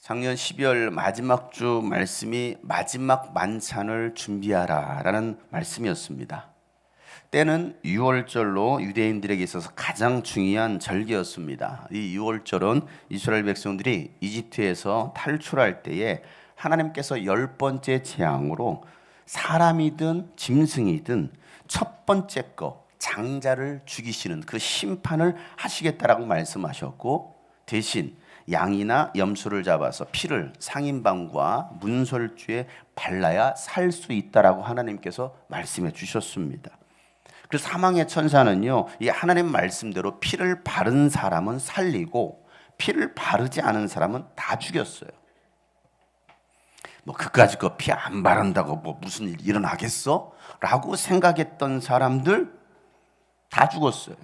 작년 12월 마지막 주 말씀이 마지막 만찬을 준비하라 라는 말씀이었습니다. 때는 유월절로 유대인들에게 있어서 가장 중요한 절기였습니다. 이 유월절은 이스라엘 백성들이 이집트에서 탈출할 때에 하나님께서 10번째 재앙으로 사람이든 짐승이든 첫 번째 거 장자를 죽이시는 그 심판을 하시겠다라고 말씀하셨고, 대신 양이나 염소를 잡아서 피를 상인방과 문설주에 발라야 살 수 있다라고 하나님께서 말씀해 주셨습니다. 그 사망의 천사는요, 이 하나님 말씀대로 피를 바른 사람은 살리고 피를 바르지 않은 사람은 다 죽였어요. 뭐 그까짓 거 피 안 바른다고 뭐 무슨 일 일어나겠어? 라고 생각했던 사람들 다 죽었어요.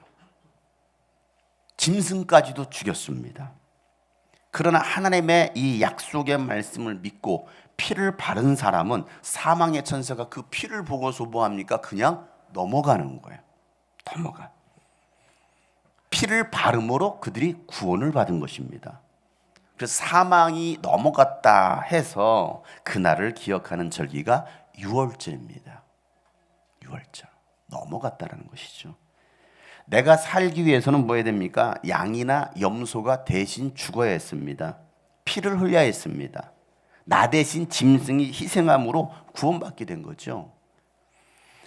짐승까지도 죽였습니다. 그러나 하나님의 이 약속의 말씀을 믿고 피를 바른 사람은 사망의 천사가 그 피를 보고서 뭐합니까? 그냥 넘어가는 거예요. 넘어가. 피를 바름으로 그들이 구원을 받은 것입니다. 그래서 사망이 넘어갔다 해서 그날을 기억하는 절기가 유월절입니다. 유월절. 넘어갔다라는 것이죠. 내가 살기 위해서는 뭐 해야 됩니까? 양이나 염소가 대신 죽어야 했습니다. 피를 흘려야 했습니다. 나 대신 짐승이 희생함으로 구원받게 된 거죠.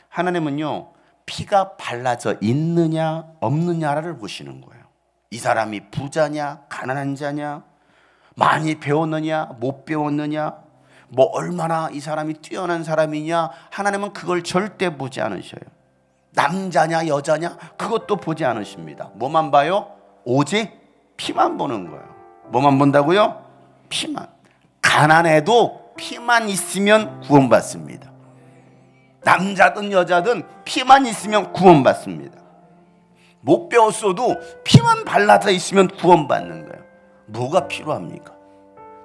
하나님은요, 피가 발라져 있느냐 없느냐를 보시는 거예요. 이 사람이 부자냐 가난한 자냐, 많이 배웠느냐 못 배웠느냐, 뭐 얼마나 이 사람이 뛰어난 사람이냐, 하나님은 그걸 절대 보지 않으셔요. 남자냐 여자냐 그것도 보지 않으십니다. 뭐만 봐요? 오직 피만 보는 거예요. 뭐만 본다고요? 피만. 가난해도 피만 있으면 구원받습니다. 남자든 여자든 피만 있으면 구원받습니다. 못 배웠어도 피만 발라져 있으면 구원받는 거예요. 뭐가 필요합니까?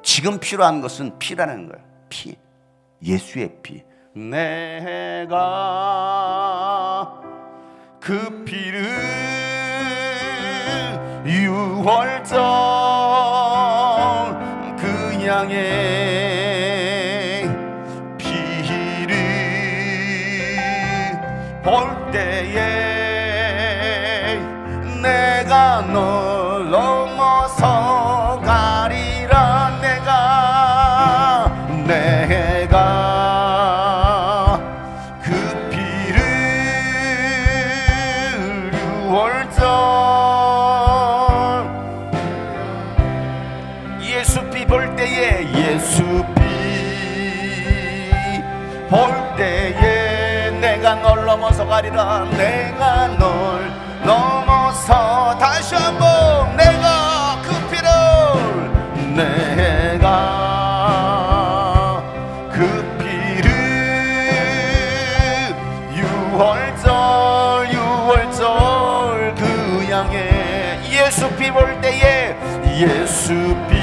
지금 필요한 것은 피라는 거예요. 피. 예수의 피. 내가 그 피를 유월절 그 양의 피를 볼 때에 내가 널 넘어서 가리라. 내가 그 피를 유월절 예수 피 볼 때에 예수 피 볼 때에 내가 널 넘어서 가리라. 내가 널 넘어서 다시 한번 내가 그 피를 내가 그 피를 유월절 그 양의 예수 피 볼 때에 예수 피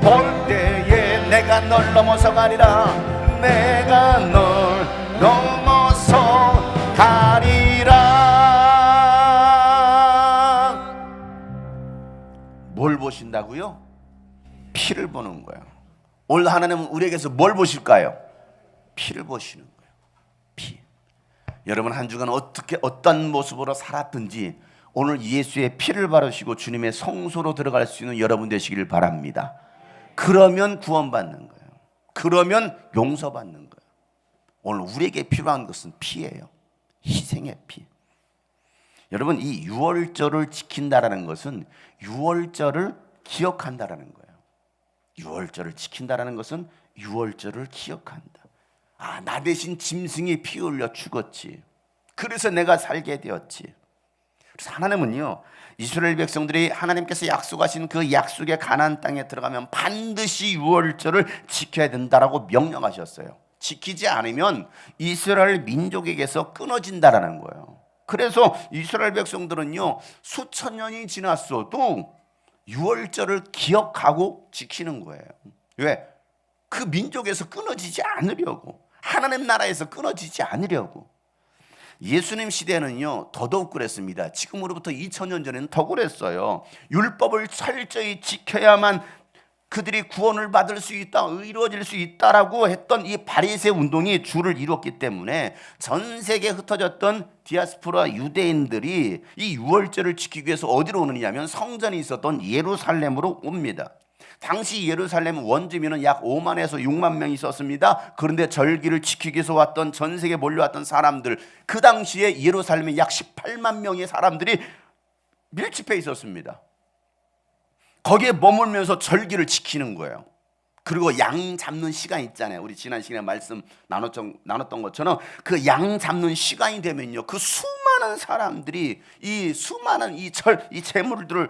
볼 때에 내가 널 넘어서 가리라. 내가 널 넘어서 가리라. 뭘 보신다고요? 피를 보는 거예요. 오늘 하나님은 우리에게서 뭘 보실까요? 피를 보시는 거예요. 피. 여러분 한 주간 어떻게 어떤 모습으로 살았든지 오늘 예수의 피를 바르시고 주님의 성소로 들어갈 수 있는 여러분 되시길 바랍니다. 그러면 구원받는 거예요. 그러면 용서받는 거예요. 오늘 우리에게 필요한 것은 피예요. 희생의 피. 여러분 이 유월절을 지킨다라는 것은 유월절을 기억한다라는 거예요. 유월절을 지킨다라는 것은 유월절을 기억한다. 아, 나 대신 짐승이 피 흘려 죽었지. 그래서 내가 살게 되었지. 그래서 하나님은요, 이스라엘 백성들이 하나님께서 약속하신 그 약속의 가나안 땅에 들어가면 반드시 유월절을 지켜야 된다라고 명령하셨어요. 지키지 않으면 이스라엘 민족에게서 끊어진다라는 거예요. 그래서 이스라엘 백성들은요, 수천 년이 지났어도 유월절을 기억하고 지키는 거예요. 왜? 그 민족에서 끊어지지 않으려고, 하나님 나라에서 끊어지지 않으려고. 예수님 시대는요 더더욱 그랬습니다. 지금으로부터 2000년 전에는 더 그랬어요. 율법을 철저히 지켜야만 그들이 구원을 받을 수 있다, 의로워질 수 있다라고 했던 이 바리새 운동이 주를 이뤘기 때문에 전 세계에 흩어졌던 디아스포라 유대인들이 이 유월절을 지키기 위해서 어디로 오느냐면 성전이 있었던 예루살렘으로 옵니다. 당시 예루살렘 원주민은 약 5만에서 6만 명이 있었습니다. 그런데 절기를 지키기 위해서 왔던 전 세계에 몰려왔던 사람들, 그 당시에 예루살렘에 약 18만 명의 사람들이 밀집해 있었습니다. 거기에 머물면서 절기를 지키는 거예요. 그리고 양 잡는 시간 있잖아요. 우리 지난 시간에 말씀 나눴던 것처럼 그 양 잡는 시간이 되면요, 그 수많은 사람들이 이 수많은 이 재물들을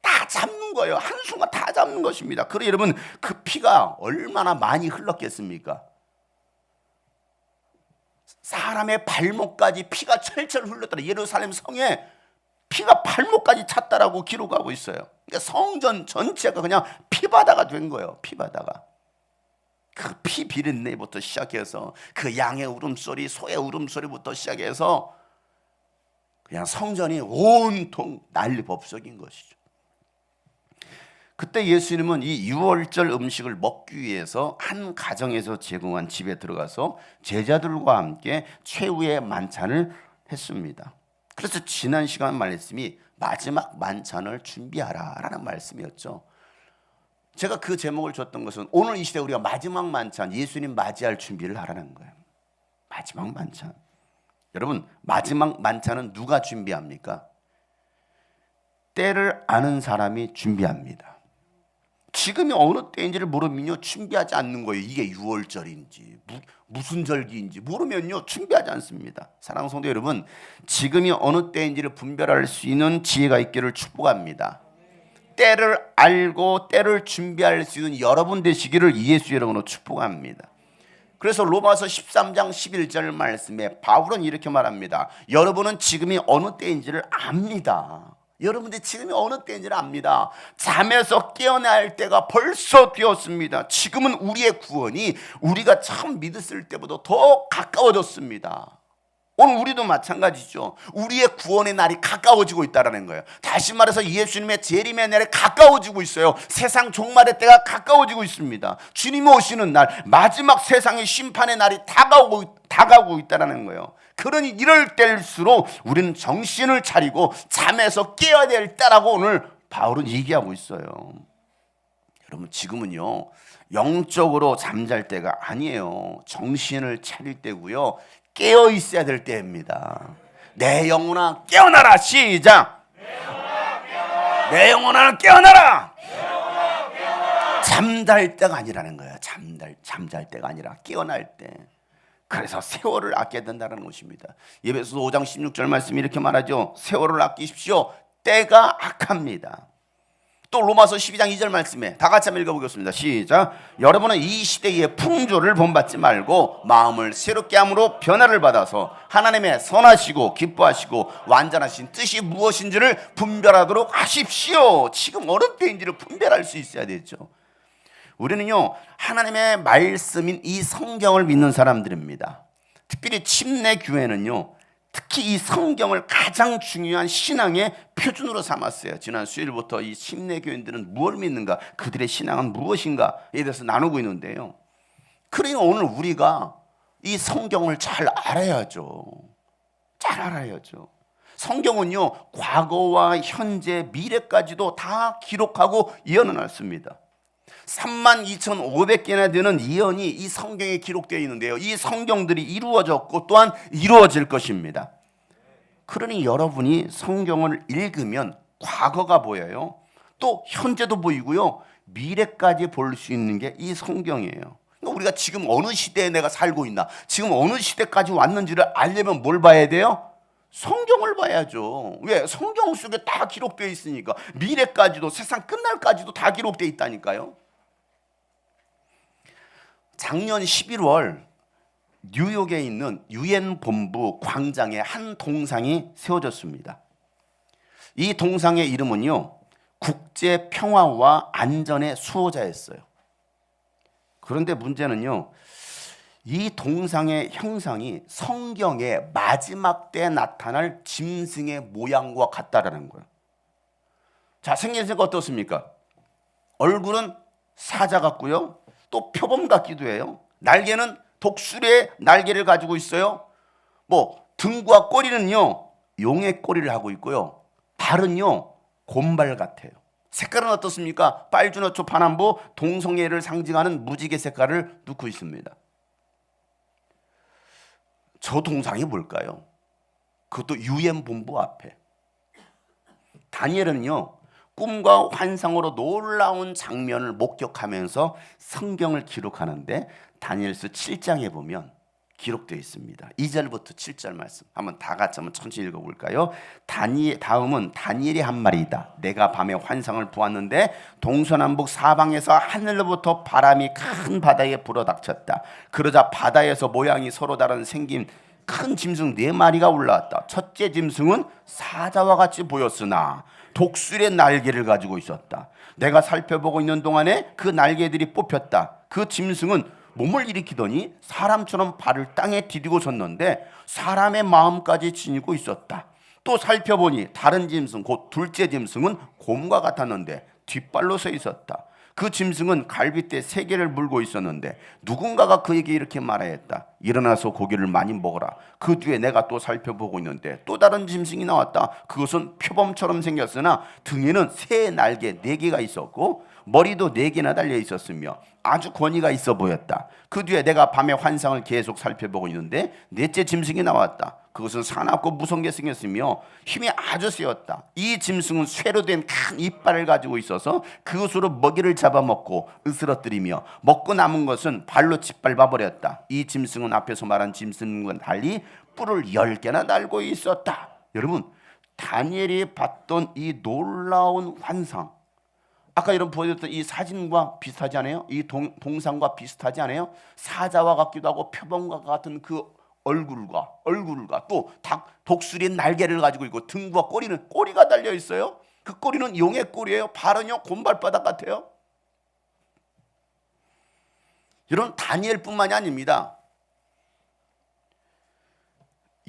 다 잡는 거예요. 한순간 다 잡는 것입니다. 그래 여러분, 그 피가 얼마나 많이 흘렀겠습니까? 사람의 발목까지 피가 철철 흘렀더라. 예루살렘 성에 피가 발목까지 찼다라고 기록하고 있어요. 그러니까 성전 전체가 그냥 피바다가 된 거예요. 피바다가. 그 피 비린내부터 시작해서 그 양의 울음소리, 소의 울음소리부터 시작해서 그냥 성전이 온통 난리법석인 것이죠. 그때 예수님은 이 유월절 음식을 먹기 위해서 한 가정에서 제공한 집에 들어가서 제자들과 함께 최후의 만찬을 했습니다. 그래서 지난 시간 말씀이 마지막 만찬을 준비하라 라는 말씀이었죠. 제가 그 제목을 줬던 것은 오늘 이 시대 우리가 마지막 만찬, 예수님 맞이할 준비를 하라는 거예요. 마지막 만찬. 여러분, 마지막 만찬은 누가 준비합니까? 때를 아는 사람이 준비합니다. 지금이 어느 때인지를 모르면요 준비하지 않는 거예요. 이게 6월절인지 무슨 절기인지 모르면요 준비하지 않습니다. 사랑하는 성도 여러분, 지금이 어느 때인지를 분별할 수 있는 지혜가 있기를 축복합니다. 때를 알고 때를 준비할 수 있는 여러분 되시기를 예수 이름으로 축복합니다. 그래서 로마서 13장 11절 말씀에 바울은 이렇게 말합니다. 여러분은 지금이 어느 때인지를 압니다. 여러분들 지금이 어느 때인지를 압니다. 잠에서 깨어날 때가 벌써 되었습니다. 지금은 우리의 구원이 우리가 처음 믿었을 때보다 더 가까워졌습니다. 오늘 우리도 마찬가지죠. 우리의 구원의 날이 가까워지고 있다는 거예요. 다시 말해서 예수님의 재림의 날이 가까워지고 있어요. 세상 종말의 때가 가까워지고 있습니다. 주님이 오시는 날, 마지막 세상의 심판의 날이 다가오고 있다는 거예요. 그러니 이럴 때일수록 우리는 정신을 차리고 잠에서 깨어야 될 때라고 오늘 바울은 얘기하고 있어요. 여러분, 지금은요 영적으로 잠잘 때가 아니에요. 정신을 차릴 때고요, 깨어 있어야 될 때입니다. 내 영혼아 깨어나라. 시작. 내 영혼아 깨어나라. 잠잘 때가 아니라는 거예요. 잠잘 때가 아니라 깨어날 때. 그래서 세월을 아껴야 된다는 것입니다. 에베소서 5장 16절 말씀이 이렇게 말하죠. 세월을 아끼십시오. 때가 악합니다. 또 로마서 12장 2절 말씀에 다 같이 한번 읽어보겠습니다. 시작. 여러분은 이 시대의 풍조를 본받지 말고 마음을 새롭게 함으로 변화를 받아서 하나님의 선하시고 기뻐하시고 완전하신 뜻이 무엇인지를 분별하도록 하십시오. 지금 어느 때인지를 분별할 수 있어야 되죠. 우리는요 하나님의 말씀인 이 성경을 믿는 사람들입니다. 특별히 침례교회는요 특히 이 성경을 가장 중요한 신앙의 표준으로 삼았어요. 지난 수요일부터 이 침례교인들은 무엇을 믿는가, 그들의 신앙은 무엇인가에 대해서 나누고 있는데요. 그러니 오늘 우리가 이 성경을 잘 알아야죠. 잘 알아야죠. 성경은요 과거와 현재, 미래까지도 다 기록하고 예언해놨습니다. 32,500개나 되는 예언이 이 성경에 기록되어 있는데요, 이 성경들이 이루어졌고 또한 이루어질 것입니다. 그러니 여러분이 성경을 읽으면 과거가 보여요. 또 현재도 보이고요, 미래까지 볼 수 있는 게 이 성경이에요. 그러니까 우리가 지금 어느 시대에 내가 살고 있나, 지금 어느 시대까지 왔는지를 알려면 뭘 봐야 돼요? 성경을 봐야죠. 왜? 성경 속에 다 기록되어 있으니까. 미래까지도, 세상 끝날까지도 다 기록되어 있다니까요. 작년 11월 뉴욕에 있는 유엔 본부 광장에 한 동상이 세워졌습니다. 이 동상의 이름은요 국제 평화와 안전의 수호자였어요. 그런데 문제는요 이 동상의 형상이 성경의 마지막 때에 나타날 짐승의 모양과 같다라는 거예요. 자, 생김새가 어떻습니까? 얼굴은 사자 같고요. 또 표범 같기도 해요. 날개는 독수리의 날개를 가지고 있어요. 뭐 등과 꼬리는요, 용의 꼬리를 하고 있고요. 발은요, 곰발 같아요. 색깔은 어떻습니까? 빨주노초 파남보 동성애를 상징하는 무지개 색깔을 넣고 있습니다. 저 동상이 뭘까요? 그것도 유엔 본부 앞에. 다니엘은요, 꿈과 환상으로 놀라운 장면을 목격하면서 성경을 기록하는데 다니엘서 7장에 보면 기록되어 있습니다. 2절부터 7절 말씀 한번 다 같이 한번 천천히 읽어볼까요? 다음은 다니엘이 한 말이다. 내가 밤에 환상을 보았는데 동서남북 사방에서 하늘로부터 바람이 큰 바다에 불어닥쳤다. 그러자 바다에서 모양이 서로 다른 생긴 큰 짐승 4마리가 올라왔다. 첫째 짐승은 사자와 같이 보였으나 독수리의 날개를 가지고 있었다. 내가 살펴보고 있는 동안에 그 날개들이 뽑혔다. 그 짐승은 몸을 일으키더니 사람처럼 발을 땅에 디디고 섰는데 사람의 마음까지 지니고 있었다. 또 살펴보니 다른 짐승 곧 둘째 짐승은 곰과 같았는데 뒷발로 서 있었다. 그 짐승은 갈빗대 3개를 물고 있었는데 누군가가 그에게 이렇게 말하였다. 일어나서 고기를 많이 먹어라. 그 뒤에 내가 또 살펴보고 있는데 또 다른 짐승이 나왔다. 그것은 표범처럼 생겼으나 등에는 새 날개 4개가 있었고 머리도 4개나 달려 있었으며 아주 권위가 있어 보였다. 그 뒤에 내가 밤에 환상을 계속 살펴보고 있는데 넷째 짐승이 나왔다. 그것은 사납고 무섭게 생겼으며 힘이 아주 세었다. 이 짐승은 쇠로 된 큰 이빨을 가지고 있어서 그것으로 먹이를 잡아먹고 으스러뜨리며 먹고 남은 것은 발로 짓밟아 버렸다. 이 짐승은 앞에서 말한 짐승과는 달리 뿔을 10개나 달고 있었다. 여러분, 다니엘이 봤던 이 놀라운 환상, 아까 여러분 보여줬던 이 사진과 비슷하지 않아요? 이 동상과 비슷하지 않아요? 사자와 같기도 하고 표범과 같은 그 얼굴과 또 독수리의 날개를 가지고 있고 등과 꼬리가 달려 있어요. 그 꼬리는 용의 꼬리예요. 발은요 곰발바닥 같아요. 이런 다니엘뿐만이 아닙니다.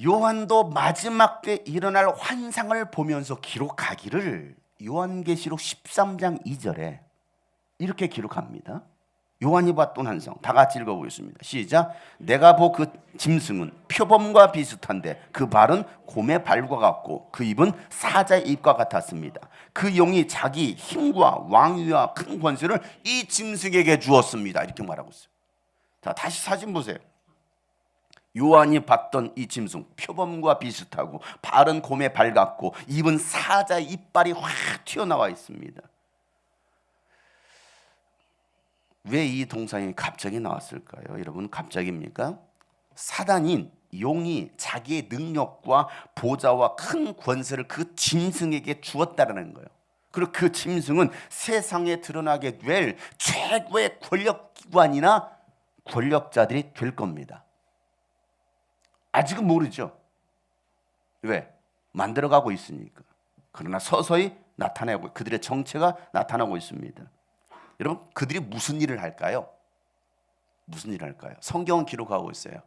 요한도 마지막 때 일어날 환상을 보면서 기록하기를 요한계시록 13장 2절에 이렇게 기록합니다. 요한이 봤던 환상 다 같이 읽어보겠습니다. 시작. 내가 본 그 짐승은 표범과 비슷한데 그 발은 곰의 발과 같고 그 입은 사자의 입과 같았습니다. 그 용이 자기 힘과 왕위와 큰 권세를 이 짐승에게 주었습니다. 이렇게 말하고 있어요. 자, 다시 사진 보세요. 요한이 봤던 이 짐승 표범과 비슷하고 발은 곰의 발 같고 입은 사자의 이빨이 확 튀어나와 있습니다. 왜 이 동상이 갑자기 나왔을까요? 여러분, 갑자기입니까? 사단인 용이 자기의 능력과 보좌와 큰 권세를 그 짐승에게 주었다는 거예요. 그리고 그 짐승은 세상에 드러나게 될 최고의 권력기관이나 권력자들이 될 겁니다. 아직은 모르죠. 왜? 만들어가고 있으니까. 그러나 서서히 나타나고 그들의 정체가 나타나고 있습니다. 여러분, 그들이 무슨 일을 할까요? 무슨 일을 할까요? 성경은 기록하고 있어요.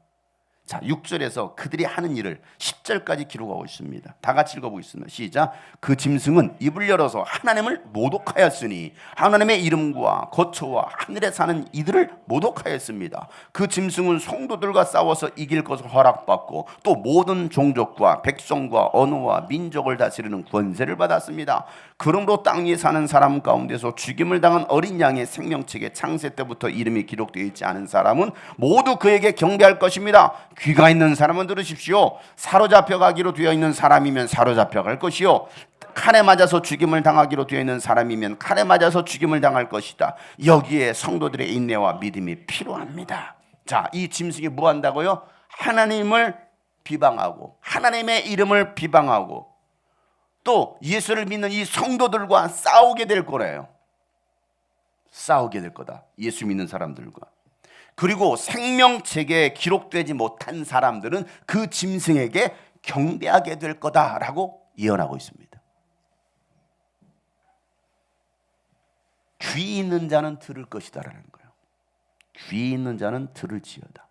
자, 6절에서 그들이 하는 일을 10절까지 기록하고 있습니다. 다 같이 읽어보겠습니다. 시작. 그 짐승은 입을 열어서 하나님을 모독하였으니 하나님의 이름과 거처와 하늘에 사는 이들을 모독하였습니다. 그 짐승은 성도들과 싸워서 이길 것을 허락받고 또 모든 종족과 백성과 언어와 민족을 다스리는 권세를 받았습니다. 그러므로 땅 위에 사는 사람 가운데서 죽임을 당한 어린 양의 생명책에 창세 때부터 이름이 기록되어 있지 않은 사람은 모두 그에게 경배할 것입니다. 귀가 있는 사람은 들으십시오. 사로잡혀 가기로 되어 있는 사람이면 사로잡혀 갈 것이요, 칼에 맞아서 죽임을 당하기로 되어 있는 사람이면 칼에 맞아서 죽임을 당할 것이다. 여기에 성도들의 인내와 믿음이 필요합니다. 자, 이 짐승이 뭐 한다고요? 하나님을 비방하고 하나님의 이름을 비방하고 또 예수를 믿는 이 성도들과 싸우게 될 거래요. 싸우게 될 거다. 예수 믿는 사람들과. 그리고 생명책에 기록되지 못한 사람들은 그 짐승에게 경배하게 될 거다라고 예언하고 있습니다. 귀 있는 자는 들을 것이다라는 거예요. 귀 있는 자는 들을지어다.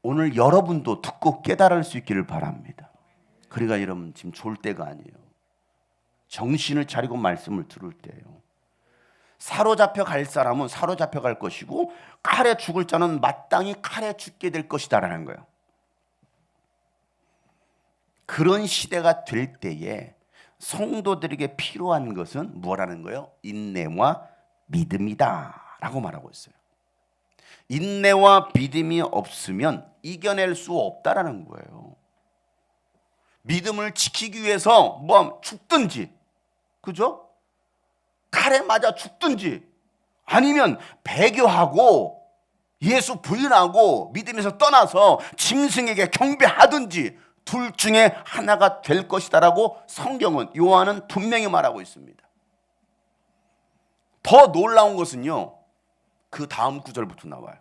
오늘 여러분도 듣고 깨달을 수 있기를 바랍니다. 그러니까 여러분 지금 졸 때가 아니에요. 정신을 차리고 말씀을 들을 때예요. 사로잡혀 갈 사람은 사로잡혀 갈 것이고 칼에 죽을 자는 마땅히 칼에 죽게 될 것이다라는 거예요. 그런 시대가 될 때에 성도들에게 필요한 것은 뭐라는 거예요? 인내와 믿음이다 라고 말하고 있어요. 인내와 믿음이 없으면 이겨낼 수 없다라는 거예요. 믿음을 지키기 위해서 뭐 죽든지, 그죠? 칼에 맞아 죽든지, 아니면 배교하고 예수 부인하고 믿음에서 떠나서 짐승에게 경배하든지 둘 중에 하나가 될 것이다라고 성경은, 요한은 분명히 말하고 있습니다. 더 놀라운 것은요, 그 다음 구절부터 나와요.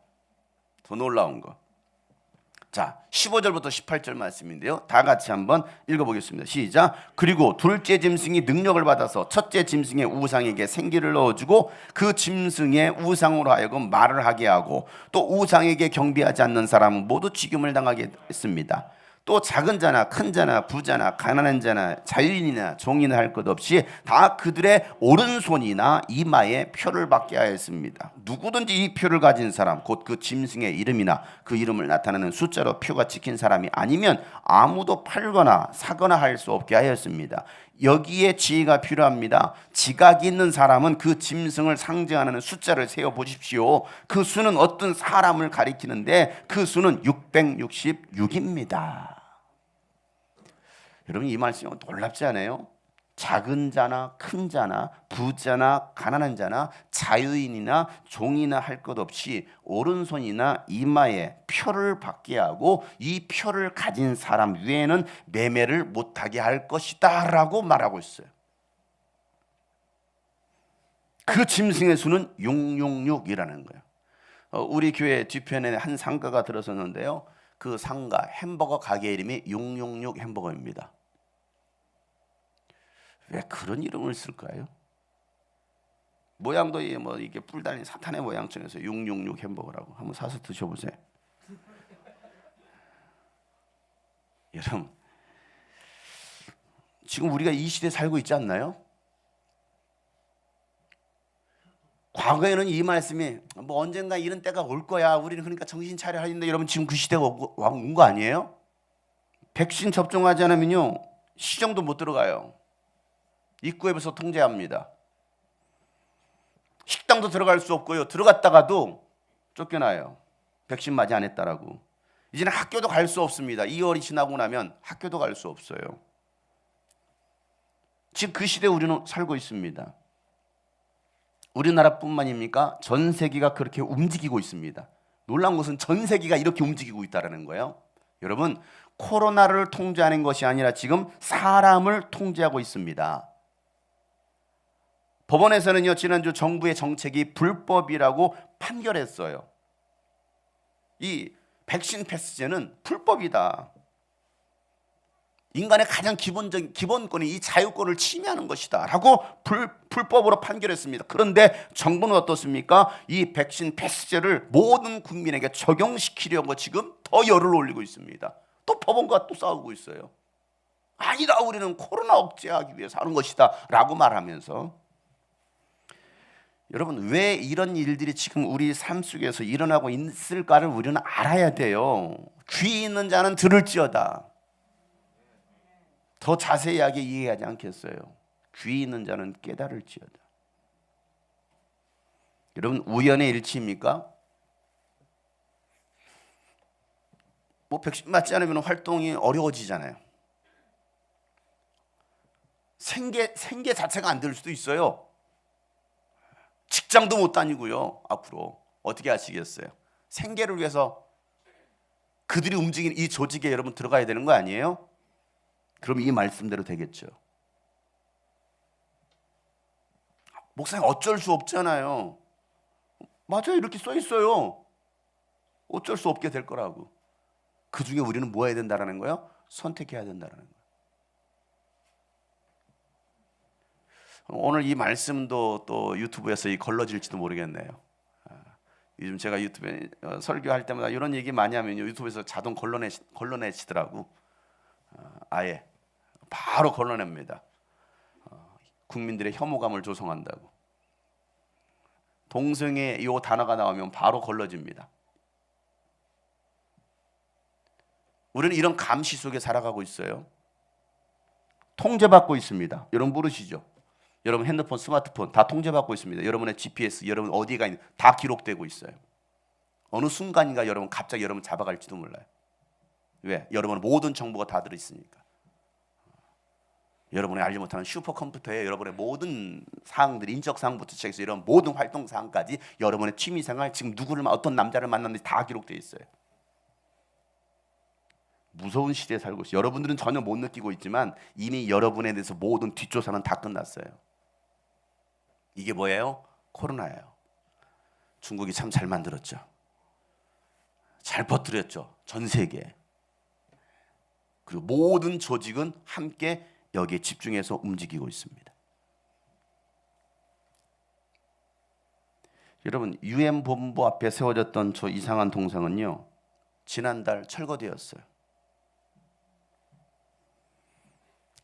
더 놀라운 거. 자, 15절부터 18절 말씀인데요. 다 같이 한번 읽어보겠습니다. 시작. 그리고 둘째 짐승이 능력을 받아서 첫째 짐승의 우상에게 생기를 넣어주고 그 짐승의 우상으로 하여금 말을 하게 하고 또 우상에게 경배하지 않는 사람은 모두 죽임을 당하게 했습니다. 또 작은 자나 큰 자나 부자나 가난한 자나 자유인이나 종이나 할 것 없이 다 그들의 오른손이나 이마에 표를 받게 하였습니다. 누구든지 이 표를 가진 사람, 곧 그 짐승의 이름이나 그 이름을 나타내는 숫자로 표가 찍힌 사람이 아니면 아무도 팔거나 사거나 할 수 없게 하였습니다. 여기에 지혜가 필요합니다. 지각이 있는 사람은 그 짐승을 상징하는 숫자를 세어 보십시오. 그 수는 어떤 사람을 가리키는데 그 수는 666입니다. 여러분, 이 말씀이 놀랍지 않아요? 작은 자나 큰 자나 부자나 가난한 자나 자유인이나 종이나 할 것 없이 오른손이나 이마에 표를 받게 하고 이 표를 가진 사람 외에는 매매를 못하게 할 것이다 라고 말하고 있어요. 그 짐승의 수는 666이라는 거예요. 우리 교회 뒤편에 한 상가가 들어섰는데요, 그 상가 햄버거 가게 이름이 666 햄버거입니다. 왜 그런 이름을 쓸까요? 모양도 뭐 이게 뿔 달린 사탄의 모양처럼 해서 666 햄버거라고. 한번 사서 드셔보세요. 여러분, 지금 우리가 이 시대에 살고 있지 않나요? 과거에는 이 말씀이 뭐 언젠가 이런 때가 올 거야, 우리는 그러니까 정신 차려야 하는데, 여러분 지금 그 시대가 온 거 아니에요? 백신 접종하지 않으면요 시정도 못 들어가요. 입구에서 통제합니다. 식당도 들어갈 수 없고요, 들어갔다가도 쫓겨나요. 백신 맞이 안 했다라고. 이제는 학교도 갈 수 없습니다. 2월이 지나고 나면 학교도 갈 수 없어요. 지금 그 시대에 우리는 살고 있습니다. 우리나라뿐만입니까? 전 세계가 그렇게 움직이고 있습니다. 놀라운 것은 전 세계가 이렇게 움직이고 있다는 거예요. 여러분, 코로나를 통제하는 것이 아니라 지금 사람을 통제하고 있습니다. 법원에서는요, 지난주 정부의 정책이 불법이라고 판결했어요. 이 백신 패스제는 불법이다. 인간의 가장 기본적인 기본권이 이 자유권을 침해하는 것이다 라고 불법으로 판결했습니다. 그런데 정부는 어떻습니까? 이 백신 패스제를 모든 국민에게 적용시키려고 지금 더 열을 올리고 있습니다. 또 법원과 또 싸우고 있어요. 아니다, 우리는 코로나 억제하기 위해서 하는 것이다 라고 말하면서, 여러분, 왜 이런 일들이 지금 우리 삶 속에서 일어나고 있을까를 우리는 알아야 돼요. 귀 있는 자는 들을지어다. 더 자세하게 이해하지 않겠어요? 귀 있는 자는 깨달을지어다. 여러분, 우연의 일치입니까? 뭐 백신 맞지 않으면 활동이 어려워지잖아요. 생계 자체가 안 될 수도 있어요. 직장도 못 다니고요. 앞으로 어떻게 하시겠어요? 생계를 위해서 그들이 움직이는 이 조직에 여러분 들어가야 되는 거 아니에요? 그럼 이 말씀대로 되겠죠. 목사님, 어쩔 수 없잖아요. 맞아요, 이렇게 써 있어요. 어쩔 수 없게 될 거라고. 그 중에 우리는 뭐 해야 된다는 거예요? 선택해야 된다는 거예요. 오늘 이 말씀도 또 유튜브에서 걸러질지도 모르겠네요. 요즘 제가 유튜브에 설교할 때마다 이런 얘기 많이 하면요, 유튜브에서 자동 걸러내시더라고. 아예 바로 걸러냅니다. 국민들의 혐오감을 조성한다고. 동성애 요 단어가 나오면 바로 걸러집니다. 우리는 이런 감시 속에 살아가고 있어요. 통제받고 있습니다. 여러분 모르시죠? 여러분 핸드폰, 스마트폰 다 통제받고 있습니다. 여러분의 GPS, 여러분 어디에 가 있는 다 기록되고 있어요. 어느 순간인가 여러분 갑자기 여러분 잡아갈지도 몰라요. 왜? 여러분의 모든 정보가 다 들어있으니까. 여러분이 알지 못하는 슈퍼컴퓨터에 여러분의 모든 사항들, 인적 사항부터 시작해서 이런 모든 활동 사항까지, 여러분의 취미생활, 지금 누구를 어떤 남자를 만났는지 다 기록되어 있어요. 무서운 시대에 살고 있어요. 여러분들은 전혀 못 느끼고 있지만 이미 여러분에 대해서 모든 뒷조사는 다 끝났어요. 이게 뭐예요? 코로나예요. 중국이 참 잘 만들었죠. 잘 퍼뜨렸죠. 전 세계에. 그리고 모든 조직은 함께 여기에 집중해서 움직이고 있습니다. 여러분, UN 본부 앞에 세워졌던 저 이상한 동상은요, 지난달 철거되었어요.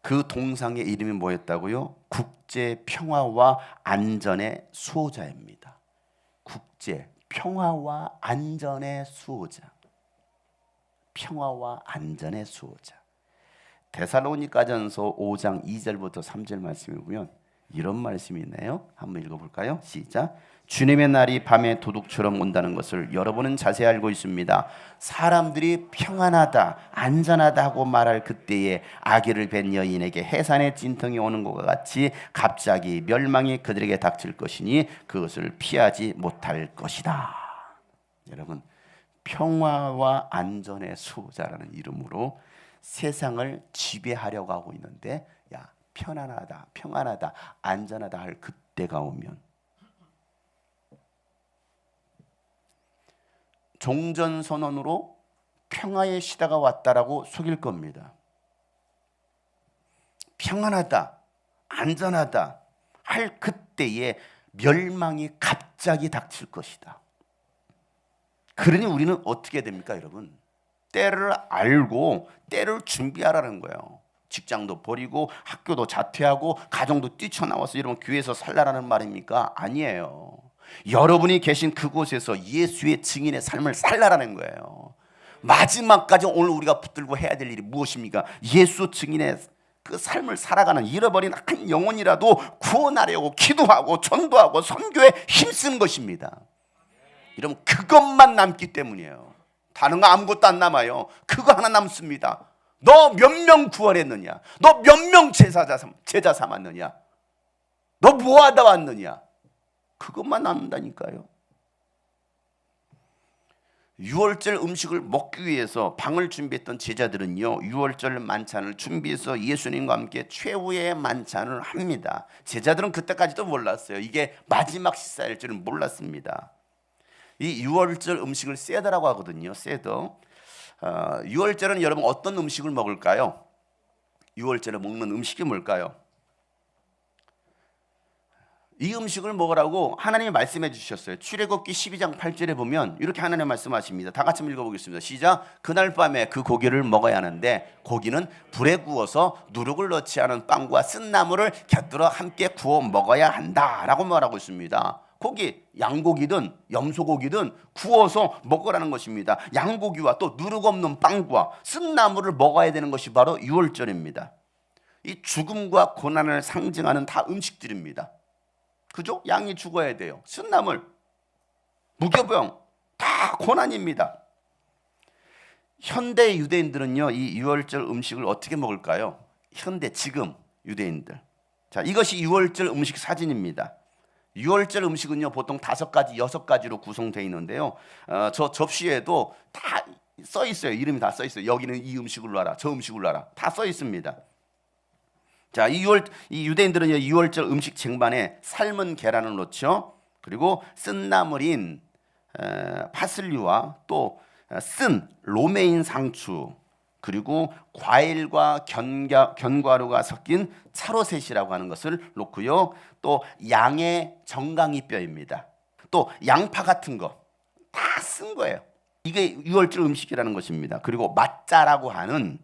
그 동상의 이름이 뭐였다고요? 국제 평화와 안전의 수호자입니다. 국제 평화와 안전의 수호자. 평화와 안전의 수호자. 데살로니가전서 5장 2절부터 3절 말씀을 보면 이런 말씀이 있네요. 한번 읽어볼까요? 시작. 주님의 날이 밤에 도둑처럼 온다는 것을 여러분은 자세히 알고 있습니다. 사람들이 평안하다, 안전하다 하고 말할 그때에 아기를 뵌 여인에게 해산의 진통이 오는 것과 같이 갑자기 멸망이 그들에게 닥칠 것이니 그것을 피하지 못할 것이다. 여러분, 평화와 안전의 수호자라는 이름으로 세상을 지배하려고 하고 있는데, 야, 편안하다, 평안하다, 안전하다 할 그때가 오면 종전선언으로 평화의 시대가 왔다라고 속일 겁니다. 평안하다, 안전하다 할 그때에 멸망이 갑자기 닥칠 것이다. 그러니 우리는 어떻게 됩니까, 여러분? 때를 알고 때를 준비하라는 거예요. 직장도 버리고 학교도 자퇴하고 가정도 뛰쳐나와서 여러분 교회에서 살라라는 말입니까? 아니에요. 여러분이 계신 그곳에서 예수의 증인의 삶을 살라라는 거예요. 마지막까지 오늘 우리가 붙들고 해야 될 일이 무엇입니까? 예수 증인의 그 삶을 살아가는 잃어버린 한 영혼이라도 구원하려고 기도하고 전도하고 선교에 힘쓰는 것입니다. 여러분, 그것만 남기 때문이에요. 다른 거 아무것도 안 남아요. 그거 하나 남습니다. 너 몇 명 구원했느냐? 너 몇 명 제자 삼았느냐? 너 뭐 하다 왔느냐? 그것만 남는다니까요. 6월절 음식을 먹기 위해서 방을 준비했던 제자들은요, 6월절 만찬을 준비해서 예수님과 함께 최후의 만찬을 합니다. 제자들은 그때까지도 몰랐어요. 이게 마지막 식사일 줄은 몰랐습니다. 이 6월절 음식을 세더라고 하거든요. 세더. 6월절은 여러분 어떤 음식을 먹을까요? 6월절에 먹는 음식이 뭘까요? 이 음식을 먹으라고 하나님이 말씀해 주셨어요. 출애굽기 12장 8절에 보면 이렇게 하나님 말씀하십니다. 다 같이 읽어보겠습니다. 시작. 그날 밤에 그 고기를 먹어야 하는데 고기는 불에 구워서 누룩을 넣지 않은 빵과 쓴 나물을 곁들여 함께 구워 먹어야 한다라고 말하고 있습니다. 고기, 양고기든 염소고기든 구워서 먹으라는 것입니다. 양고기와 또 누룩 없는 빵과 쓴 나물을 먹어야 되는 것이 바로 6월절입니다. 이 죽음과 고난을 상징하는 다 음식들입니다. 그죠? 양이 죽어야 돼요. 쓴나물, 무교병 다 고난입니다. 현대 유대인들은요, 이 6월절 음식을 어떻게 먹을까요? 현대 지금 유대인들. 자, 이것이 6월절 음식 사진입니다. 6월절 음식은요, 보통 5가지, 6가지로 구성되어 있는데요. 저 접시에도 다 써 있어요. 이름이 다 써 있어요. 여기는 이 음식을 놔라, 저 음식을 놔라, 다 써 있습니다. 자, 이 유대인들은 6월절 음식 쟁반에 삶은 계란을 넣죠. 그리고 쓴 나물인 파슬리와 또 쓴 로메인 상추, 그리고 과일과 견과류가 섞인 차로셋이라고 하는 것을 놓고요. 또 양의 정강이 뼈입니다. 또 양파 같은 거, 다 쓴 거예요. 이게 유월절 음식이라는 것입니다. 그리고 맞자라고 하는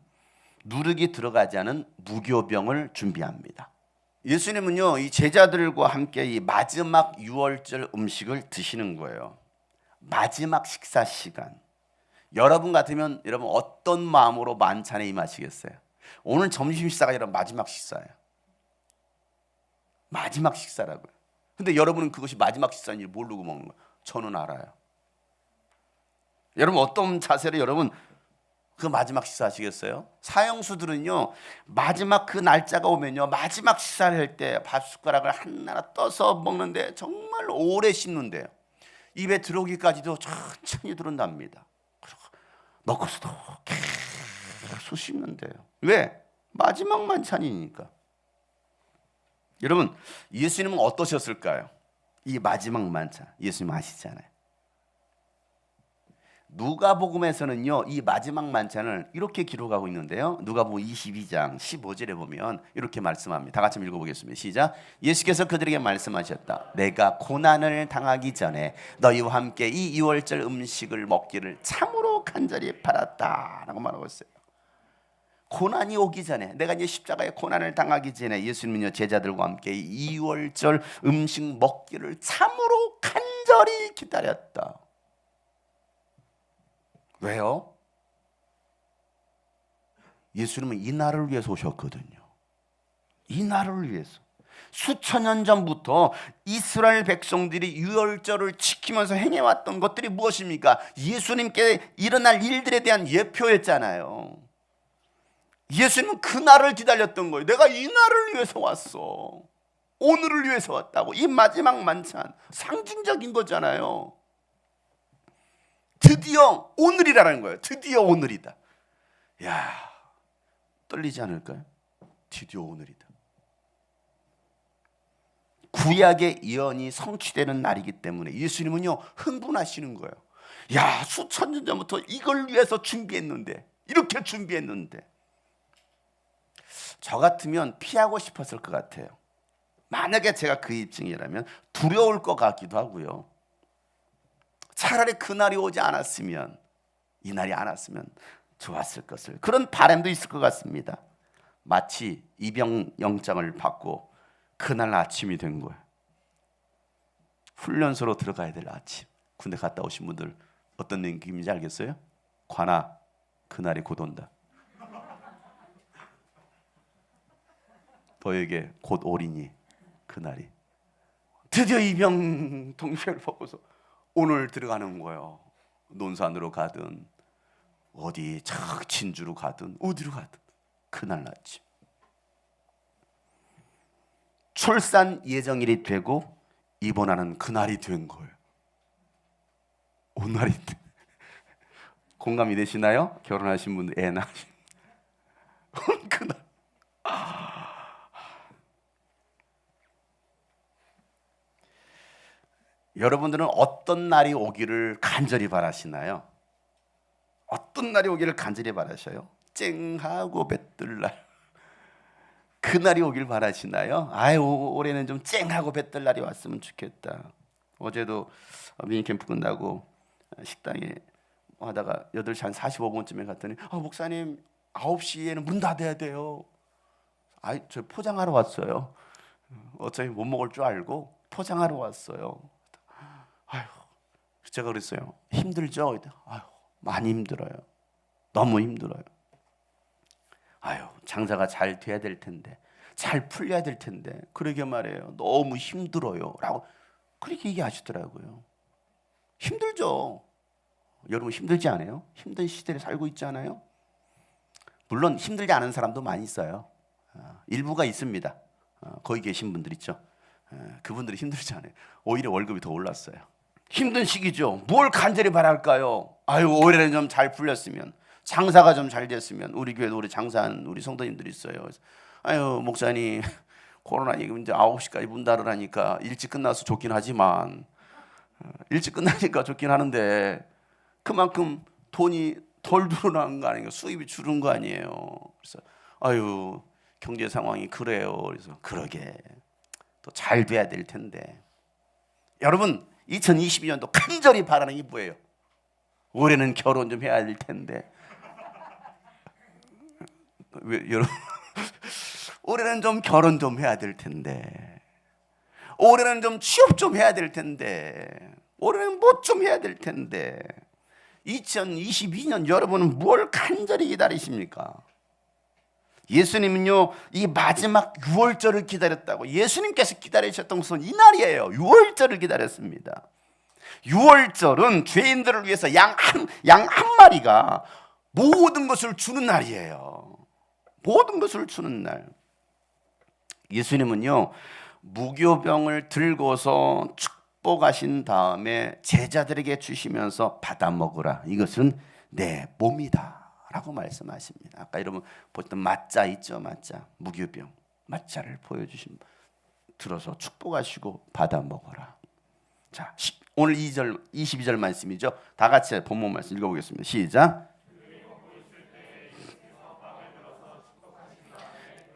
누룩이 들어가지 않은 무교병을 준비합니다. 예수님은요, 이 제자들과 함께 이 마지막 유월절 음식을 드시는 거예요. 마지막 식사 시간. 여러분 같으면 여러분 어떤 마음으로 만찬에 임하시겠어요? 오늘 점심 식사가 여러분 마지막 식사예요. 마지막 식사라고요. 근데 여러분은 그것이 마지막 식사인지 모르고 먹는 거예요. 저는 알아요. 여러분 어떤 자세로 여러분 그 마지막 식사 하시겠어요? 사형수들은요, 마지막 그 날짜가 오면요, 마지막 식사를 할 때 밥 숟가락을 하나 떠서 먹는데 정말 오래 씹는데요. 입에 들어오기까지도 천천히 들어온답니다. 넣고서도 계속 씹는데요. 왜? 마지막 만찬이니까. 여러분, 예수님은 어떠셨을까요? 이 마지막 만찬, 예수님 아시잖아요. 누가복음에서는요, 이 마지막 만찬을 이렇게 기록하고 있는데요. 누가복음 22장 15절에 보면 이렇게 말씀합니다. 다 같이 읽어보겠습니다. 시작. 예수께서 그들에게 말씀하셨다. 내가 고난을 당하기 전에 너희와 함께 이 유월절 음식을 먹기를 참으로 간절히 바랐다 라고 말하고 있어요. 고난이 오기 전에, 내가 이제 십자가의 고난을 당하기 전에 예수님은요, 제자들과 함께 이 유월절 음식 먹기를 참으로 간절히 기다렸다. 왜요? 예수님은 이 날을 위해서 오셨거든요. 이 날을 위해서. 수천 년 전부터 이스라엘 백성들이 유월절을 지키면서 행해왔던 것들이 무엇입니까? 예수님께 일어날 일들에 대한 예표였잖아요. 예수님은 그 날을 기다렸던 거예요. 내가 이 날을 위해서 왔어. 오늘을 위해서 왔다고. 이 마지막 만찬 상징적인 거잖아요. 드디어 오늘이라는 거예요. 드디어 오늘이다. 야, 떨리지 않을까요? 드디어 오늘이다. 구약의 예언이 성취되는 날이기 때문에 예수님은요, 흥분하시는 거예요. 야, 수천 년 전부터 이걸 위해서 준비했는데, 이렇게 준비했는데. 저 같으면 피하고 싶었을 것 같아요. 만약에 제가 그 입장이라면 두려울 것 같기도 하고요. 차라리 그날이 오지 않았으면, 이 날이 안 왔으면 좋았을 것을, 그런 바람도 있을 것 같습니다. 마치 입영영장을 받고 그날 아침이 된 거예요. 훈련소로 들어가야 될 아침. 군대 갔다 오신 분들 어떤 느낌인지 알겠어요? 관아, 그날이 곧 온다. 너에게 곧 오리니 그날이. 드디어 입영 동표를 보고서 오늘 들어가는 거예요. 논산으로 가든 어디 진주로 가든 어디로 가든 그날 아침 출산 예정일이 되고 입원하는 그날이 된 거예요. 오늘이 공감이 되시나요? 결혼하신 분들, 애 낳으신 그날. 여러분들은 어떤 날이 오기를 간절히 바라시나요? 어떤 날이 오기를 간절히 바라셔요? 쨍하고 뱃들 날, 그날이 오길 바라시나요? 아유, 올해는 좀 쨍하고 뱃들 날이 왔으면 좋겠다. 어제도 미니 캠프 끝나고 식당에 하다가 8시 한 45분쯤에 갔더니 목사님 9시에는 문 닫아야 돼요. 저 포장하러 왔어요. 어차피 못 먹을 줄 알고 포장하러 왔어요. 아유, 제가 그랬어요. 힘들죠? 아유, 많이 힘들어요. 너무 힘들어요. 아유, 장사가 잘 돼야 될 텐데, 잘 풀려야 될 텐데, 그러게 말해요. 너무 힘들어요 라고 그렇게 얘기하시더라고요. 힘들죠. 여러분 힘들지 않아요? 힘든 시대를 살고 있지 않아요? 물론 힘들지 않은 사람도 많이 있어요. 일부가 있습니다. 거기 계신 분들 있죠. 그분들이 힘들지 않아요. 오히려 월급이 더 올랐어요. 힘든 시기죠. 뭘 간절히 바랄까요? 아유, 올해는 좀 잘 풀렸으면, 장사가 좀 잘 됐으면. 우리 교회도 우리 장사하는 우리 성도님들이 있어요. 그래서 아유, 목사님 코로나 이제 9시까지 문 닫으라니까 일찍 끝나서 좋긴 하지만, 일찍 끝나니까 좋긴 하는데 그만큼 돈이 덜 들어오는 거 아니에요? 수입이 줄은 거 아니에요? 그래서 아유, 경제 상황이 그래요. 그래서 그러게 또 잘 돼야 될 텐데. 여러분, 2022년도 간절히 바라는 게 뭐예요? 올해는 결혼 좀 해야 될 텐데. 왜 여러분? 올해는 좀 결혼 좀 해야 될 텐데. 올해는 좀 취업 좀 해야 될 텐데. 올해는 뭐 좀 해야 될 텐데. 2022년 여러분은 뭘 간절히 기다리십니까? 예수님은요, 이 마지막 6월절을 기다렸다고. 예수님께서 기다리셨던 것은 이 날이에요. 6월절을 기다렸습니다. 6월절은 죄인들을 위해서 양 한 마리가 모든 것을 주는 날이에요. 모든 것을 주는 날. 예수님은요, 무교병을 들고서 축복하신 다음에 제자들에게 주시면서 받아 먹으라. 이것은 내 몸이다 라고 말씀하십니다. 아까 여러분 보셨던 맞자 있죠? 맞자. 무교병. 맞자를 보여주신, 들어서 축복하시고 받아 먹어라. 자, 오늘 2절, 22절 말씀이죠. 다 같이 본문 말씀 읽어보겠습니다. 시작.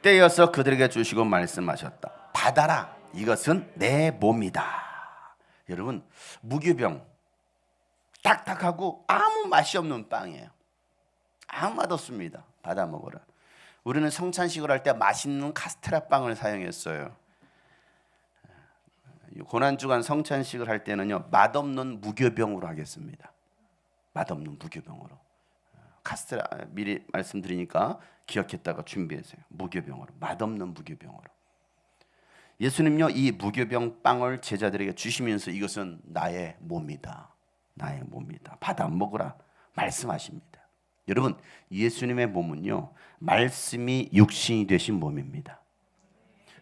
떼어서 그들에게 주시고 말씀하셨다. 받아라. 이것은 내 몸이다. 여러분, 무교병, 딱딱하고 아무 맛이 없는 빵이에요. 아무 맛 없습니다. 받아 먹어라. 우리는 성찬식을 할 때 맛있는 카스테라 빵을 사용했어요. 고난주간 성찬식을 할 때는요, 맛없는 무교병으로 하겠습니다. 맛없는 무교병으로. 카스테라 미리 말씀드리니까 기억했다가 준비하세요. 무교병으로, 맛없는 무교병으로. 예수님요, 이 무교병 빵을 제자들에게 주시면서 이것은 나의 몸이다. 나의 몸이다. 받아 먹으라 말씀하십니다. 여러분, 예수님의 몸은요, 말씀이 육신이 되신 몸입니다.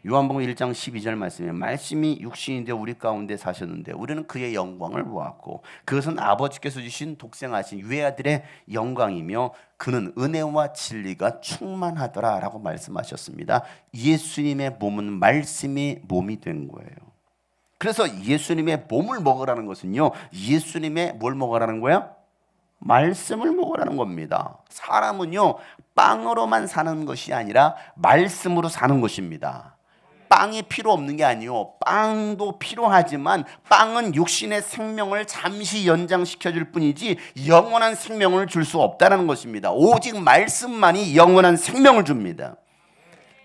요한복음 1장 12절 말씀에 말씀이 육신이 되어 우리 가운데 사셨는데 우리는 그의 영광을 보았고 그것은 아버지께서 주신 독생하신 유아들의 영광이며 그는 은혜와 진리가 충만하더라 라고 말씀하셨습니다. 예수님의 몸은 말씀이 몸이 된 거예요. 그래서 예수님의 몸을 먹으라는 것은요, 예수님의 뭘 먹으라는 거예요? 말씀을 먹으라는 겁니다. 사람은요, 빵으로만 사는 것이 아니라 말씀으로 사는 것입니다. 빵이 필요 없는 게 아니에요. 빵도 필요하지만 빵은 육신의 생명을 잠시 연장시켜 줄 뿐이지 영원한 생명을 줄 수 없다는 것입니다. 오직 말씀만이 영원한 생명을 줍니다.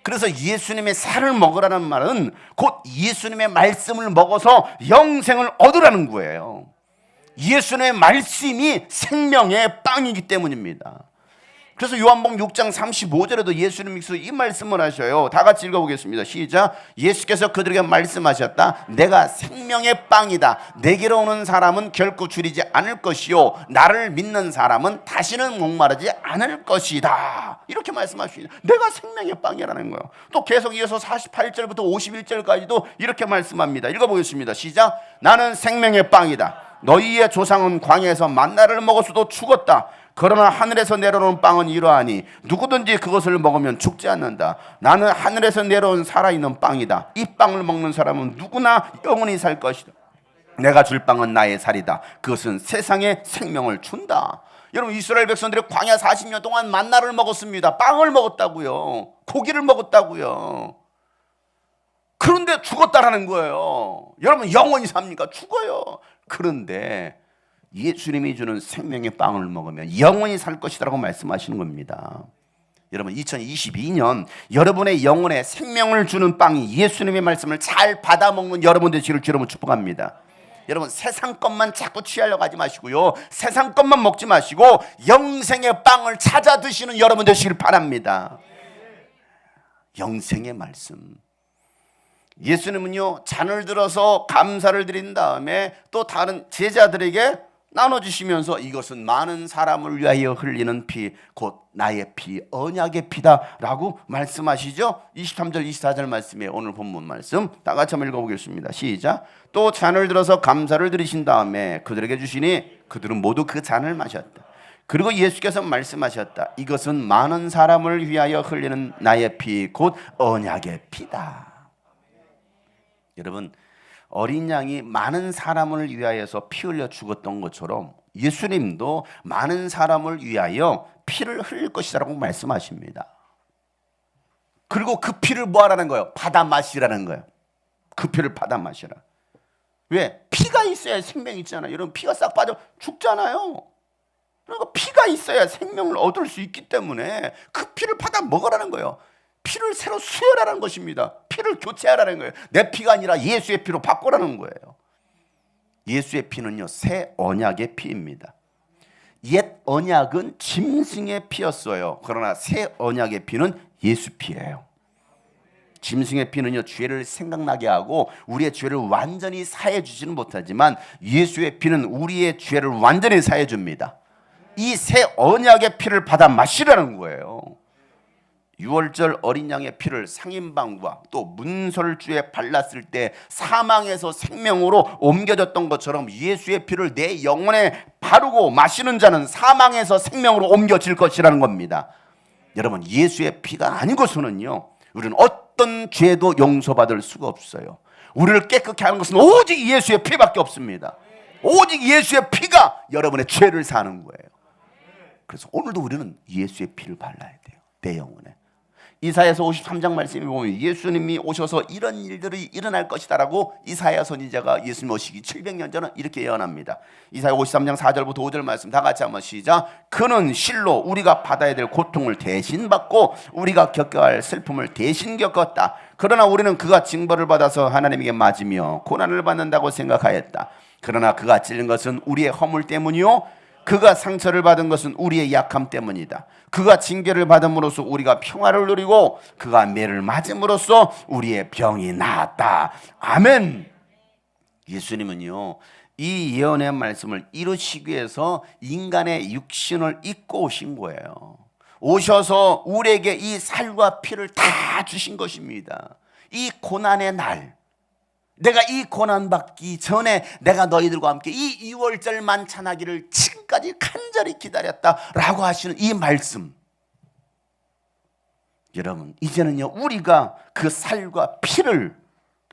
그래서 예수님의 살을 먹으라는 말은 곧 예수님의 말씀을 먹어서 영생을 얻으라는 거예요. 예수님의 말씀이 생명의 빵이기 때문입니다. 그래서 요한복음 6장 35절에도 예수님께서 이 말씀을 하셔요. 다 같이 읽어보겠습니다. 시작. 예수께서 그들에게 말씀하셨다. 내가 생명의 빵이다. 내게로 오는 사람은 결코 줄이지 않을 것이요 나를 믿는 사람은 다시는 목마르지 않을 것이다. 이렇게 말씀하십니다. 내가 생명의 빵이라는 거예요. 또 계속 이어서 48절부터 51절까지도 이렇게 말씀합니다. 읽어보겠습니다. 시작. 나는 생명의 빵이다. 너희의 조상은 광야에서 만나를 먹었어도 죽었다. 그러나 하늘에서 내려오는 빵은 이러하니 누구든지 그것을 먹으면 죽지 않는다. 나는 하늘에서 내려온 살아있는 빵이다. 이 빵을 먹는 사람은 누구나 영원히 살 것이다. 내가 줄 빵은 나의 살이다. 그것은 세상에 생명을 준다. 여러분, 이스라엘 백성들이 광야 40년 동안 만나를 먹었습니다. 빵을 먹었다고요. 고기를 먹었다고요. 그런데 죽었다라는 거예요. 여러분, 영원히 삽니까? 죽어요. 그런데 예수님이 주는 생명의 빵을 먹으면 영원히 살 것이라고 말씀하시는 겁니다. 여러분, 2022년 여러분의 영혼에 생명을 주는 빵이 예수님의 말씀을 잘 받아먹는 여러분 되시기를 주로 축복합니다. 여러분, 세상 것만 자꾸 취하려고 하지 마시고요, 세상 것만 먹지 마시고 영생의 빵을 찾아 드시는 여러분 되시길 바랍니다. 영생의 말씀. 예수님은요, 잔을 들어서 감사를 드린 다음에 또 다른 제자들에게 나눠주시면서 이것은 많은 사람을 위하여 흘리는 피, 곧 나의 피, 언약의 피다 라고 말씀하시죠. 23절 24절 말씀에 오늘 본문 말씀 다 같이 한번 읽어보겠습니다. 시작. 또 잔을 들어서 감사를 드리신 다음에 그들에게 주시니 그들은 모두 그 잔을 마셨다. 그리고 예수께서 말씀하셨다. 이것은 많은 사람을 위하여 흘리는 나의 피, 곧 언약의 피다. 여러분, 어린 양이 많은 사람을 위하여서 피 흘려 죽었던 것처럼 예수님도 많은 사람을 위하여 피를 흘릴 것이라고 말씀하십니다. 그리고 그 피를 뭐 하라는 거예요? 받아 마시라는 거예요. 그 피를 받아 마시라. 왜? 피가 있어야 생명이 있잖아요. 여러분 피가 싹 빠져 죽잖아요. 그러니까 피가 있어야 생명을 얻을 수 있기 때문에 그 피를 받아 먹으라는 거예요. 피를 새로 수혈하라는 것입니다. 피를 교체하라는 거예요. 내 피가 아니라 예수의 피로 바꾸라는 거예요. 예수의 피는요, 새 언약의 피입니다. 옛 언약은 짐승의 피였어요. 그러나 새 언약의 피는 예수 피예요. 짐승의 피는요, 죄를 생각나게 하고 우리의 죄를 완전히 사해 주지는 못하지만 예수의 피는 우리의 죄를 완전히 사해 줍니다. 이 새 언약의 피를 받아 마시라는 거예요. 유월절 어린 양의 피를 상인방과 또 문설주에 발랐을 때 사망에서 생명으로 옮겨졌던 것처럼 예수의 피를 내 영혼에 바르고 마시는 자는 사망에서 생명으로 옮겨질 것이라는 겁니다. 여러분, 예수의 피가 아니고서는요, 우리는 어떤 죄도 용서받을 수가 없어요. 우리를 깨끗게 하는 것은 오직 예수의 피밖에 없습니다. 오직 예수의 피가 여러분의 죄를 사는 거예요. 그래서 오늘도 우리는 예수의 피를 발라야 돼요. 내 영혼에. 이사야서 53장 말씀에 보면 예수님이 오셔서 이런 일들이 일어날 것이다라고 이사야 선지자가 예수님 오시기 700년 전에 이렇게 예언합니다. 이사야 53장 4절부터 5절 말씀 다 같이 한번 시작. 그는 실로 우리가 받아야 될 고통을 대신 받고 우리가 겪어야 할 슬픔을 대신 겪었다. 그러나 우리는 그가 징벌을 받아서 하나님에게 맞으며 고난을 받는다고 생각하였다. 그러나 그가 찔린 것은 우리의 허물 때문이요 그가 상처를 받은 것은 우리의 약함 때문이다. 그가 징계를 받음으로써 우리가 평화를 누리고 그가 매를 맞음으로써 우리의 병이 나았다. 아멘. 예수님은요, 이 예언의 말씀을 이루시기 위해서 인간의 육신을 입고 오신 거예요. 오셔서 우리에게 이 살과 피를 다 주신 것입니다. 이 고난의 날, 내가 이 고난받기 전에 내가 너희들과 함께 이 2월절 만찬하기를 지금까지 간절히 기다렸다라고 하시는 이 말씀, 여러분 이제는요 우리가 그 살과 피를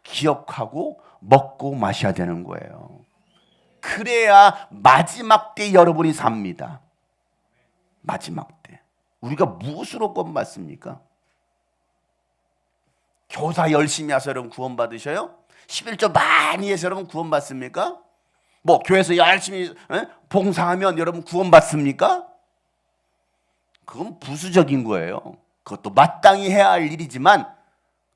기억하고 먹고 마셔야 되는 거예요. 그래야 마지막 때 여러분이 삽니다. 마지막 때 우리가 무엇으로 구원받습니까? 교사 열심히 해서 여러분 구원받으셔요? 11조 많이 해서 여러분 구원받습니까? 뭐 교회에서 열심히 봉사하면 여러분 구원받습니까? 그건 부수적인 거예요. 그것도 마땅히 해야 할 일이지만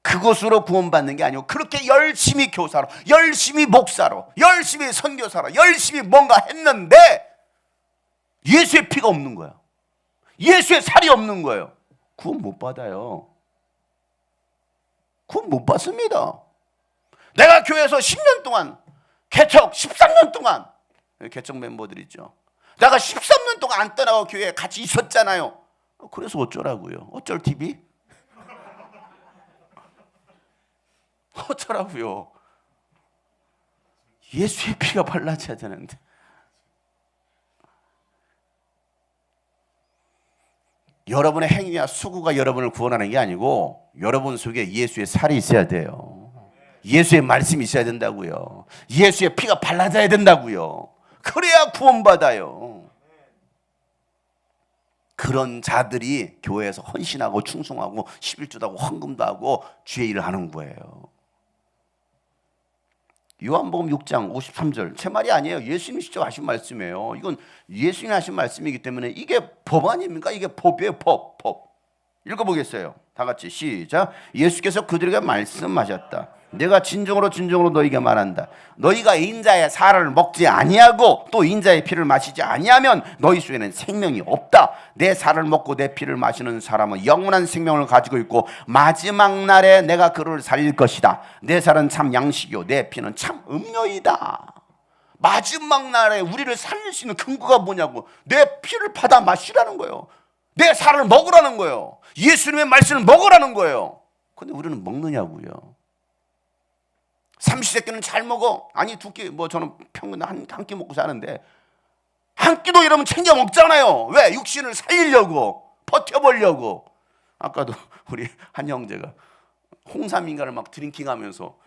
그것으로 구원받는 게 아니고 그렇게 열심히 교사로, 열심히 목사로, 열심히 선교사로, 열심히 뭔가 했는데 예수의 피가 없는 거야. 예수의 살이 없는 거예요. 구원 못 받아요. 구원 못 받습니다. 내가 교회에서 10년 동안, 개척 13년 동안, 개척 멤버들 있죠. 내가 13년 동안 안 떠나고 교회에 같이 있었잖아요. 그래서 어쩌라고요? 어쩔 TV? 어쩌라고요? 예수의 피가 발라져야 되는데. 여러분의 행위와 수고가 여러분을 구원하는 게 아니고 여러분 속에 예수의 살이 있어야 돼요. 예수의 말씀이 있어야 된다고요. 예수의 피가 발라져야 된다고요. 그래야 구원받아요. 그런 자들이 교회에서 헌신하고 충성하고 11조도 하고 헌금도 하고 주의 일을 하는 거예요. 요한복음 6장 53절 제 말이 아니에요. 예수님이 직접 하신 말씀이에요. 이건 예수님이 하신 말씀이기 때문에 이게 법 아닙니까? 이게 법이에요. 법. 읽어보겠어요. 다 같이 시작. 예수께서 그들에게 말씀하셨다. 내가 진정으로 너희에게 말한다. 너희가 인자의 살을 먹지 아니하고 또 인자의 피를 마시지 아니하면 너희 속에는 생명이 없다. 내 살을 먹고 내 피를 마시는 사람은 영원한 생명을 가지고 있고 마지막 날에 내가 그를 살릴 것이다. 내 살은 참 양식이요 내 피는 참 음료이다. 마지막 날에 우리를 살릴 수 있는 근거가 뭐냐고. 내 피를 받아 마시라는 거예요. 내 살을 먹으라는 거예요. 예수님의 말씀을 먹으라는 거예요. 근데 우리는 먹느냐고요. 삼시세끼는 잘 먹어. 아니 두 끼, 뭐 저는 평균 한 끼 먹고 사는데 한 끼도 여러분 챙겨 먹잖아요. 왜? 육신을 살리려고, 버텨보려고. 아까도 우리 한 형제가 홍삼인가를 막 드링킹하면서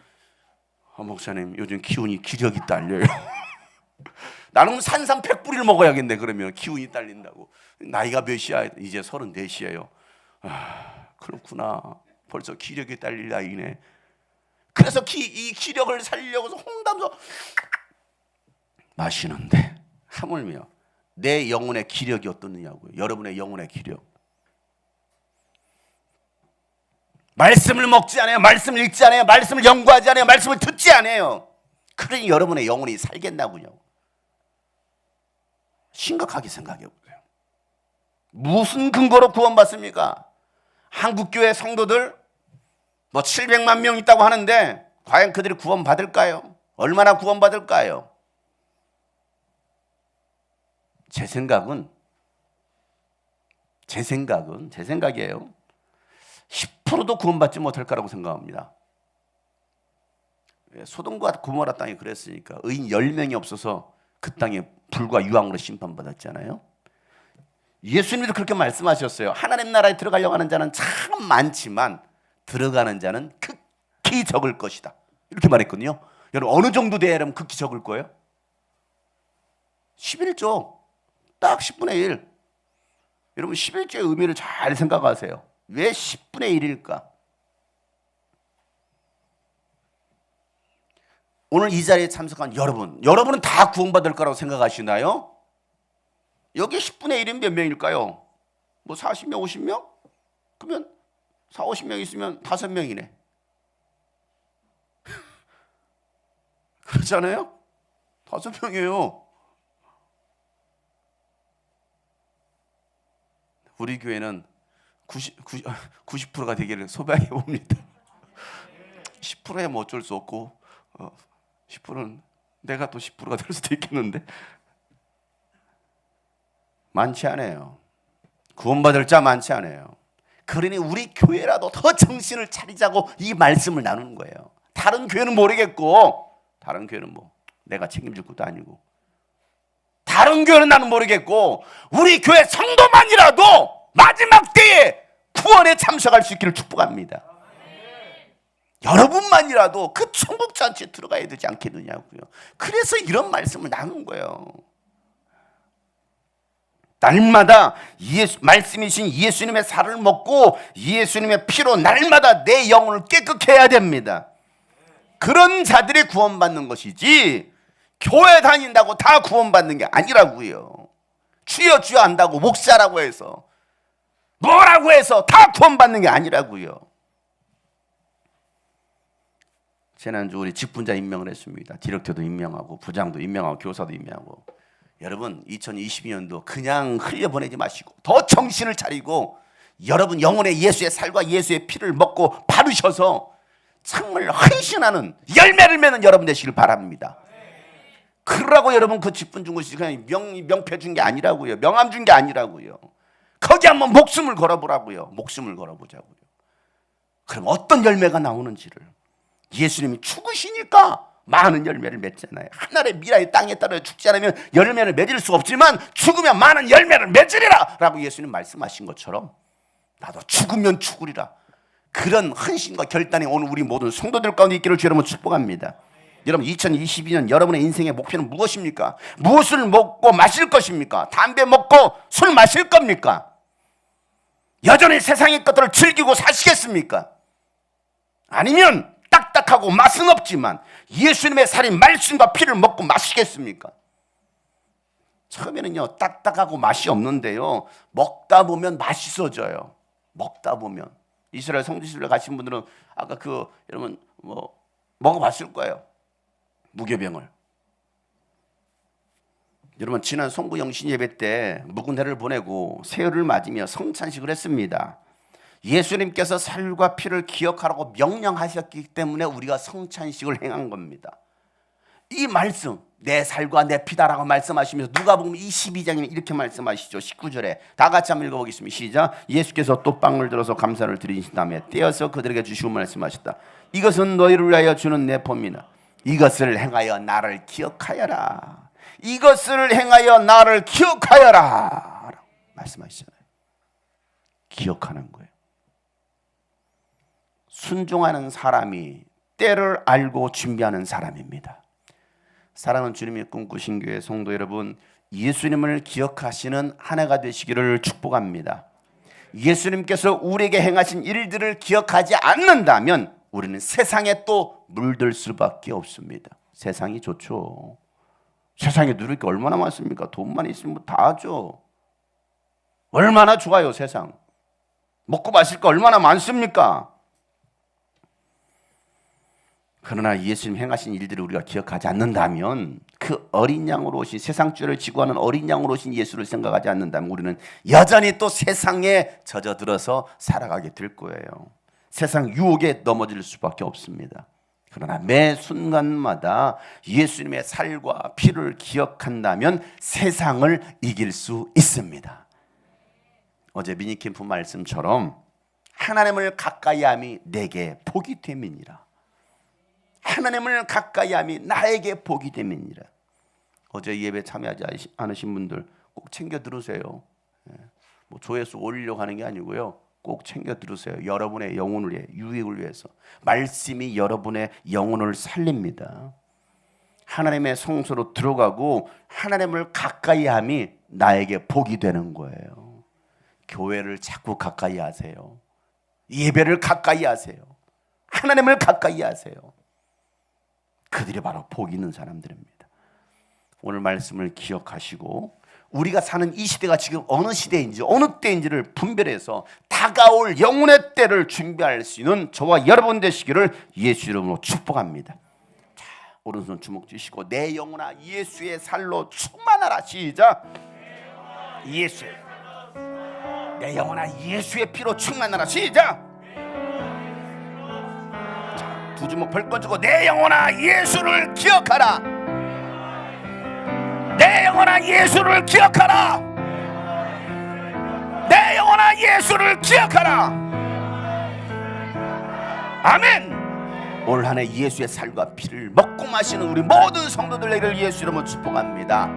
목사님 요즘 기력이 딸려요. 나는 산삼 100뿌리를 먹어야겠네. 그러면 기운이 딸린다고. 나이가 몇이야? 이제 34이에요. 아, 그렇구나. 벌써 기력이 딸릴 나이네. 그래서 이 기력을 살리려고 해서 홍담도 마시는데 하물며 내 영혼의 기력이 어떻느냐고요. 여러분의 영혼의 기력. 말씀을 먹지 않아요. 말씀을 읽지 않아요. 말씀을 연구하지 않아요. 말씀을 듣지 않아요. 그러니 여러분의 영혼이 살겠나군요. 심각하게 생각해 보세요. 무슨 근거로 구원받습니까? 한국교회 성도들 뭐 700만 명 있다고 하는데 과연 그들이 구원받을까요? 얼마나 구원받을까요? 제 생각이에요. 10%도 구원받지 못할 거라고 생각합니다. 소돔과 고모라 땅이 그랬으니까 의인 10명이 없어서 그 땅에 불과 유황으로 심판받았잖아요. 예수님도 그렇게 말씀하셨어요. 하나님 나라에 들어가려고 하는 자는 참 많지만 들어가는 자는 극히 적을 것이다. 이렇게 말했거든요. 여러분 어느 정도 돼야 여러분 극히 적을 거예요? 11조 딱 10분의 1. 여러분 11조의 의미를 잘 생각하세요. 왜 10분의 1일까? 오늘 이 자리에 참석한 여러분은 다 구원받을 거라고 생각하시나요? 여기 10분의 1은 몇 명일까요? 뭐 40명, 50명? 그러면 4, 50명 있으면 5명이네. 그렇잖아요? 5명이에요. 우리 교회는 90%가 되기를 소망해 봅니다. 10%야 뭐 어쩔 수 없고 10%는 내가 또 10%가 될 수도 있겠는데 많지 않아요. 구원받을 자 많지 않아요. 그러니 우리 교회라도 더 정신을 차리자고 이 말씀을 나누는 거예요. 다른 교회는 모르겠고 다른 교회는 뭐 내가 책임질 것도 아니고 다른 교회는 나는 모르겠고 우리 교회 성도만이라도 마지막 때에 구원에 참석할 수 있기를 축복합니다. 여러분만이라도 그 천국 잔치에 들어가야 되지 않겠느냐고요. 그래서 이런 말씀을 나눈 거예요. 날마다 말씀이신 예수님의 살을 먹고 예수님의 피로 날마다 내 영혼을 깨끗게 해야 됩니다. 그런 자들이 구원받는 것이지 교회 다닌다고 다 구원받는 게 아니라고요. 주여 주여 한다고 목사라고 해서 뭐라고 해서 다 구원받는 게 아니라고요. 지난주 우리 직분자 임명을 했습니다. 디렉터도 임명하고 부장도 임명하고 교사도 임명하고. 여러분 2022년도 그냥 흘려보내지 마시고 더 정신을 차리고 여러분 영혼의 예수의 살과 예수의 피를 먹고 바르셔서 정말 헌신하는 열매를 맺는 여러분 되시길 바랍니다. 그러라고 여러분 그 직분 준 것이 그냥 명패 준 게 아니라고요. 명함 준 게 아니라고요. 거기 한번 목숨을 걸어보라고요. 목숨을 걸어보자고요. 그럼 어떤 열매가 나오는지를 예수님이 죽으시니까 많은 열매를 맺잖아요. 하늘의 미라의 땅에 따라 죽지 않으면 열매를 맺을 수 없지만 죽으면 많은 열매를 맺으리라 라고 예수님 말씀하신 것처럼 나도 죽으면 죽으리라. 그런 헌신과 결단이 오늘 우리 모든 성도들 가운데 있기를 주 여러분 축복합니다. 여러분 2022년 여러분의 인생의 목표는 무엇입니까? 무엇을 먹고 마실 것입니까? 담배 먹고 술 마실 겁니까? 여전히 세상의 것들을 즐기고 사시겠습니까? 아니면 딱딱하고 맛은 없지만 예수님의 살인 말씀과 피를 먹고 마시겠습니까? 처음에는요 딱딱하고 맛이 없는데요 먹다 보면 맛있어져요. 먹다 보면 이스라엘 성지순례 가신 분들은 아까 여러분 뭐 먹어봤을 거예요. 무교병을. 여러분 지난 송구 영신 예배 때 묵은 해를 보내고 세월을 맞으며 성찬식을 했습니다. 예수님께서 살과 피를 기억하라고 명령하셨기 때문에 우리가 성찬식을 행한 겁니다. 이 말씀 내 살과 내 피다라고 말씀하시면서 누가복음 22장에 이렇게 말씀하시죠. 19절에 다 같이 한번 읽어보겠습니다. 시작. 예수께서 또 빵을 들어서 감사를 드리신 다음에 떼어서 그들에게 주시고 말씀하셨다. 이것은 너희를 위하여 주는 내 몸이나 이것을 행하여 나를 기억하여라. 이것을 행하여 나를 기억하여라 라고 말씀하시잖아요. 기억하는 거예요. 순종하는 사람이 때를 알고 준비하는 사람입니다. 사랑하는 주님이 꿈꾸신 교회 성도 여러분, 예수님을 기억하시는 한 해가 되시기를 축복합니다. 예수님께서 우리에게 행하신 일들을 기억하지 않는다면 우리는 세상에 또 물들 수밖에 없습니다. 세상이 좋죠. 세상에 누릴 게 얼마나 많습니까? 돈만 있으면 다 하죠. 얼마나 좋아요, 세상. 먹고 마실 거 얼마나 많습니까? 그러나 예수님 행하신 일들을 우리가 기억하지 않는다면, 그 어린 양으로 오신, 세상 죄를 지고 하는 어린 양으로 오신 예수를 생각하지 않는다면 우리는 여전히 또 세상에 젖어들어서 살아가게 될 거예요. 세상 유혹에 넘어질 수밖에 없습니다. 그러나 매 순간마다 예수님의 살과 피를 기억한다면 세상을 이길 수 있습니다. 어제 미니캠프 말씀처럼 하나님을 가까이함이 내게 복이 됨이니라. 하나님을 가까이함이 나에게 복이 됨이니라. 어제 예배 참여하지 않으신 분들 꼭 챙겨 들으세요. 뭐 조회수 올리려고 하는 게 아니고요. 꼭 챙겨 들으세요. 여러분의 영혼을 위해, 유익을 위해서. 말씀이 여러분의 영혼을 살립니다. 하나님의 성소로 들어가고 하나님을 가까이함이 나에게 복이 되는 거예요. 교회를 자꾸 가까이 하세요. 예배를 가까이 하세요. 하나님을 가까이 하세요. 그들이 바로 복 있는 사람들입니다. 오늘 말씀을 기억하시고 우리가 사는 이 시대가 지금 어느 시대인지 어느 때인지를 분별해서 다가올 영혼의 때를 준비할 수 있는 저와 여러분 되시기를 예수 이름으로 축복합니다. 자, 오른손 주먹 쥐시고 내 영혼아 예수의 살로 충만하라. 시작. 예수. 내 영혼아 예수의 피로 충만하라. 시작. 자, 두 주먹 벌떡 쥐고 내 영혼아 예수를 기억하라. 내 영혼아 예수를 기억하라. 내 영혼아 예수를 기억하라. 아멘. 올 한 해 예수의 살과 피를 먹고 마시는 우리 모든 성도들에게 예수 이름으로 축복합니다.